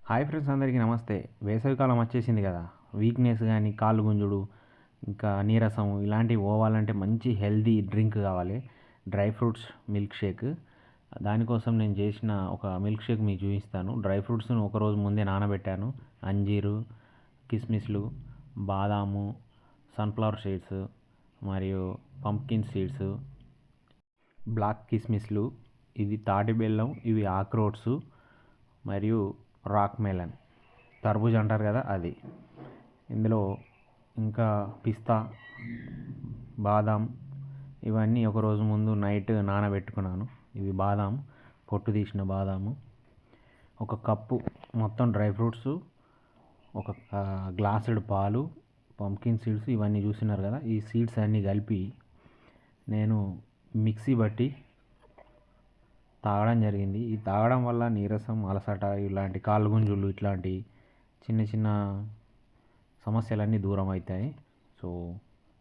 Hi friends, అందరికీ నమస్తే. వేసవికాలం వచ్చేసింది కదా. వీక్నెస్ కానీ కాళ్ళు గుంజుడు ఇంకా నీరసం ఇలాంటివి పోవాలంటే మంచి హెల్దీ డ్రింక్ కావాలి. Dry fruits milk shake. దానికోసం నేను చేసిన ఒక మిల్క్ షేక్ మీకు చూపిస్తాను. డ్రై ఫ్రూట్స్ను ఒకరోజు ముందే నానబెట్టాను. అంజీరు, కిస్మిస్లు, బాదాము, సన్ఫ్లవర్ సీడ్స్ మరియు పంప్కిన్ సీడ్స్, బ్లాక్ కిస్మిస్లు, ఇది తాటి బెల్లం, ఇవి ఆక్రోట్స్ మరియు రాక్ మెలన్, తర్బూజ్ అంటారు కదా అది. ఇందులో ఇంకా పిస్తా, బాదాం ఇవన్నీ ఒకరోజు ముందు నైట్ నానబెట్టుకున్నాను. ఇవి బాదాం, పొట్టు తీసిన బాదాము. ఒక కప్పు మొత్తం డ్రై ఫ్రూట్స్, ఒక గ్లాసుడు పాలు, పంప్కిన్ సీడ్స్ ఇవన్నీ చూస్తున్నారు కదా. ఈ సీడ్స్ అన్నీ కలిపి నేను మిక్సీ బట్టి తాగడం జరిగింది. ఇది తాగడం వల్ల నీరసం, అలసట ఇలాంటి కాళ్ళు గుంజులు ఇట్లాంటి చిన్న చిన్న సమస్యలన్నీ దూరం అవుతాయి. సో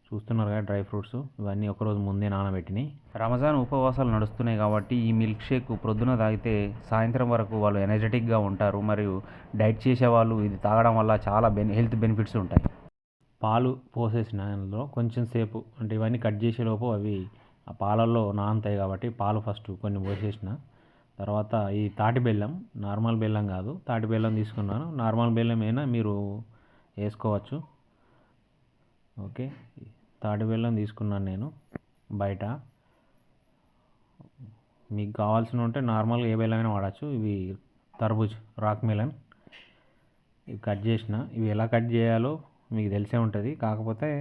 చూస్తున్నారు కదా, డ్రై ఫ్రూట్స్ ఇవన్నీ ఒకరోజు ముందే నానబెట్టినాయి. రంజాన్ ఉపవాసాలు నడుస్తున్నాయి కాబట్టి ఈ మిల్క్ షేక్ ప్రొద్దున తాగితే సాయంత్రం వరకు వాళ్ళు ఎనర్జెటిక్గా ఉంటారు. మరియు డైట్ చేసేవాళ్ళు ఇది తాగడం వల్ల చాలా హెల్త్ బెనిఫిట్స్ ఉంటాయి. పాలు పోసేసిన అందులో కొంచెం సేపు, అంటే ఇవన్నీ కట్ చేసేలోపు అవి ఆ పాలల్లో నానుతాయి కాబట్టి పాలు ఫస్ట్ కొన్ని పోసేసిన తర్వాత ఈ తాటి బెల్లం, నార్మల్ బెల్లం కాదు, తాటి బెల్లం తీసుకున్నాను. నార్మల్ బెల్లం అయినా మీరు వేసుకోవచ్చు. ఓకే, తాటి బెల్లం తీసుకున్నాను నేను బయట. మీకు కావాల్సిన ఉంటే నార్మల్గా ఏ బెల్లం అయినా వాడచ్చు. ఇవి తర్బూజ్, రాక్ మెలన్ ఇవి కట్ చేసిన. ఇవి ఎలా కట్ చేయాలో మీకు తెలిసే ఉంటుంది, కాకపోతే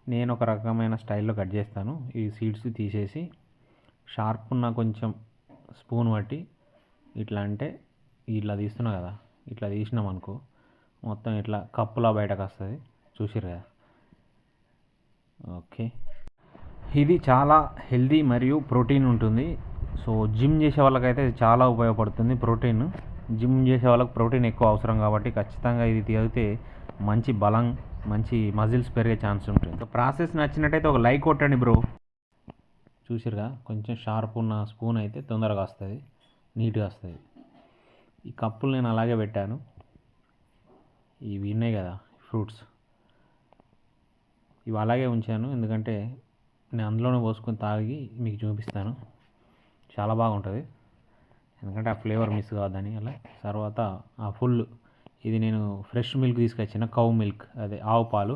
నేను ఒక రకమైన స్టైల్లో కట్ చేస్తాను. ఈ సీడ్స్ తీసేసి షార్ప్ ఉన్న కొంచెం స్పూన్ పట్టి ఇట్లా అంటే ఇట్లా తీస్తున్నా కదా, ఇట్లా తీసినాం అనుకో మొత్తం ఇట్లా కప్పులా బయటకు వస్తుంది. చూసిర్రు కదా. ఓకే, ఇది చాలా హెల్దీ మరియు ప్రోటీన్ ఉంటుంది. సో జిమ్ చేసే వాళ్ళకైతే చాలా ఉపయోగపడుతుంది. ప్రోటీన్ జిమ్ చేసే వాళ్ళకి ప్రోటీన్ ఎక్కువ అవసరం కాబట్టి ఖచ్చితంగా ఇది తాగితే మంచి బలం, మంచి మజిల్స్ పెరిగే ఛాన్స్ ఉంటుంది. ప్రాసెస్ నచ్చినట్టయితే ఒక లైక్ కొట్టండి బ్రో. చూసిరుగా, కొంచెం షార్ప్ ఉన్న స్పూన్ అయితే తొందరగా వస్తుంది, నీట్గా వస్తుంది. ఈ కప్పులు నేను అలాగే పెట్టాను. ఇవి ఉన్నాయి కదా ఫ్రూట్స్, ఇవి అలాగే ఉంచాను, ఎందుకంటే నేను అందులోనే పోసుకొని తాగి మీకు చూపిస్తాను. చాలా బాగుంటుంది, ఎందుకంటే ఆ ఫ్లేవర్ మిస్ కావద్దని. అలా తర్వాత ఆ ఫుల్ ఇది నేను ఫ్రెష్ మిల్క్ తీసుకొచ్చిన, కౌ మిల్క్, అదే ఆవు పాలు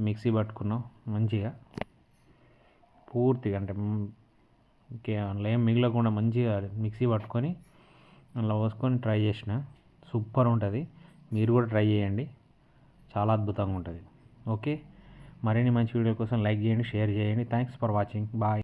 మిక్సీ పట్టుకున్నాం మంచిగా పూర్తిగా, అంటే అందులో ఏం మిగలకుండా మంచిగా మిక్సీ పట్టుకొని అందులో పోసుకొని ట్రై చేసిన. సూపర్ ఉంటుంది, మీరు కూడా ట్రై చేయండి, చాలా అద్భుతంగా ఉంటుంది. ఓకే, మరిన్ని మంచి వీడియో కోసం లైక్ చేయండి, షేర్ చేయండి. Thanks for watching. బాయ్.